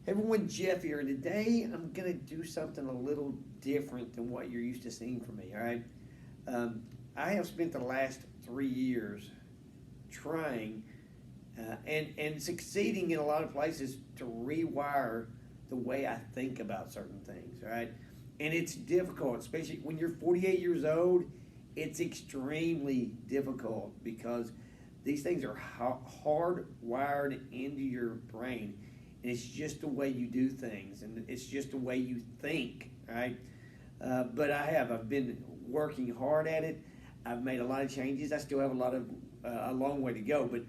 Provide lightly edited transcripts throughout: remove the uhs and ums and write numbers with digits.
Everyone, Jeff here. Today I'm going to do something a little different than what you're used to seeing from me, all right? Um, I have spent the last 3 years trying and succeeding in a lot of places to rewire the way I think about certain things, all right? And it's difficult, especially when you're 48 years old. It's extremely difficult because these things are hardwired into your brain, and it's just the way you do things, and it's just the way you think, right? But I've been working hard at it. I've made a lot of changes. I still have a long way to go, but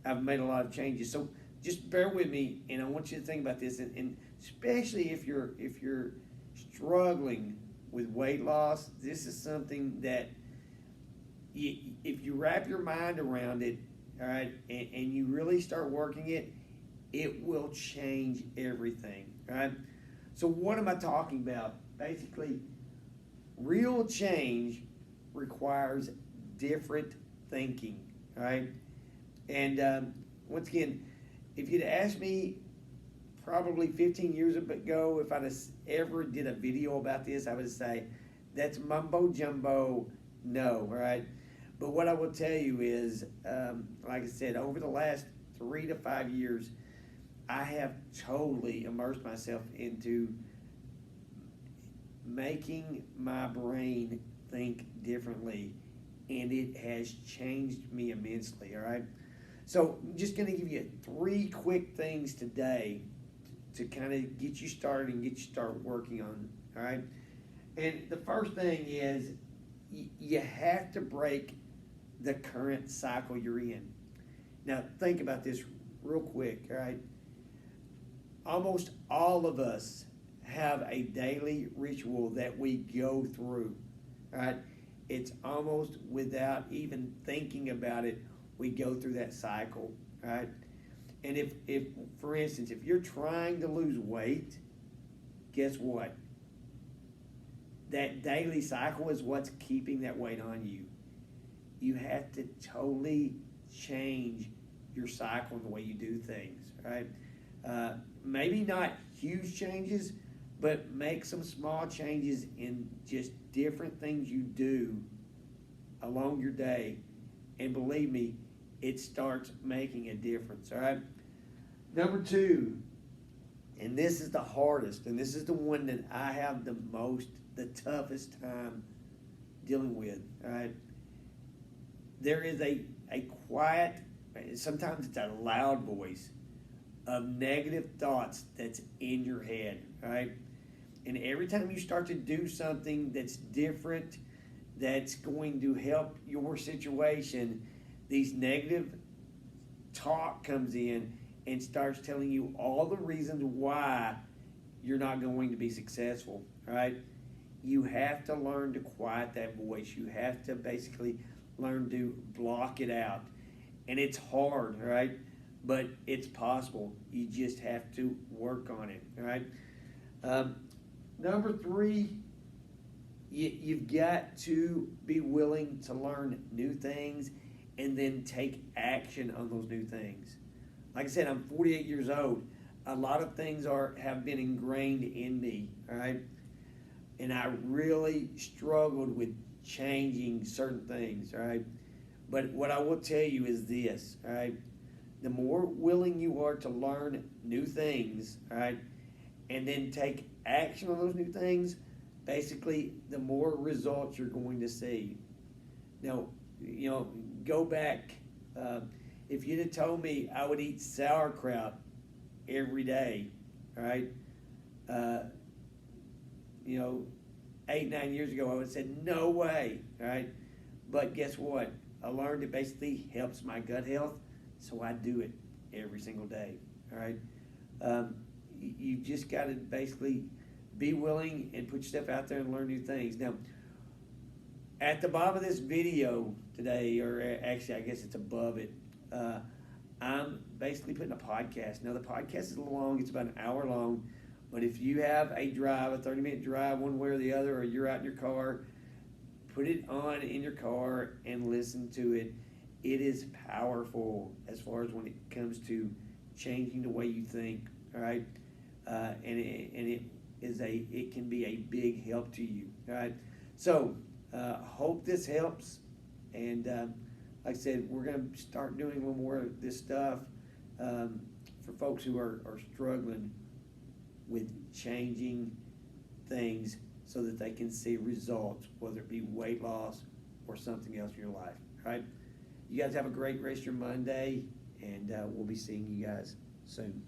I've made a lot of changes. So just bear with me, and I want you to think about this, and especially if you're struggling with weight loss, this is something that if you wrap your mind around it, all right, and you really start working it, it will change everything, all right? So what am I talking about? Basically, real change requires different thinking, all right? And once again, if you'd asked me probably 15 years ago if I'd ever did a video about this, I would say that's mumbo jumbo. No, all right? But what I will tell you is, like I said, over the last 3 to 5 years, I have totally immersed myself into making my brain think differently, and it has changed me immensely, all right? So I'm just going to give you 3 quick things today to kind of get you started and get you started working on, all right? And the first thing is you have to break the current cycle you're in. Now, think about this real quick, all right? Almost all of us have a daily ritual that we go through, all right? It's almost without even thinking about it, we go through that cycle, all right? And if for instance, if you're trying to lose weight, guess what? That daily cycle is what's keeping that weight on you. You have to totally change your cycle and the way you do things, right? Maybe not huge changes, but make some small changes in just different things you do along your day. And believe me, it starts making a difference, all right? Number 2, and this is the hardest, and this is the one that I have the toughest time dealing with, all right? There is a quiet, sometimes it's a loud voice of negative thoughts that's in your head, all right? And every time you start to do something that's different, that's going to help your situation, these negative talk comes in and starts telling you all the reasons why you're not going to be successful, all right? You have to learn to quiet that voice. You have to basically learn to block it out. And it's hard, all right? But it's possible. You just have to work on it, all right? Number 3, you've got to be willing to learn new things and then take action on those new things. Like I said, I'm 48 years old. A lot of things have been ingrained in me, all right? And I really struggled with changing certain things, all right? But what I will tell you is this, all right? The more willing you are to learn new things, all right, and then take action on those new things, basically, the more results you're going to see. Now, go back. If you'd have told me I would eat sauerkraut every day, all right, 8, 9 years ago, I would have said, no way, all right? But guess what? I learned it basically helps my gut health, so I do it every single day, all right? You just got to basically be willing and put yourself out there and learn new things. Now, at the bottom of this video today, or actually I guess it's above it, I'm basically putting a podcast. Now, the podcast is a little long. It's about an hour long. But if you have a 30-minute drive one way or the other, or you're out in your car, put it on in your car and listen to it. It is powerful as far as when it comes to changing the way you think, all right? and it can be a big help to you. All right, so hope this helps, and like I said, we're going to start doing a little more of this stuff for folks who are struggling with changing things so that they can see results, whether it be weight loss or something else in your life. All right, you guys have a great rest of your Monday, and we'll be seeing you guys soon.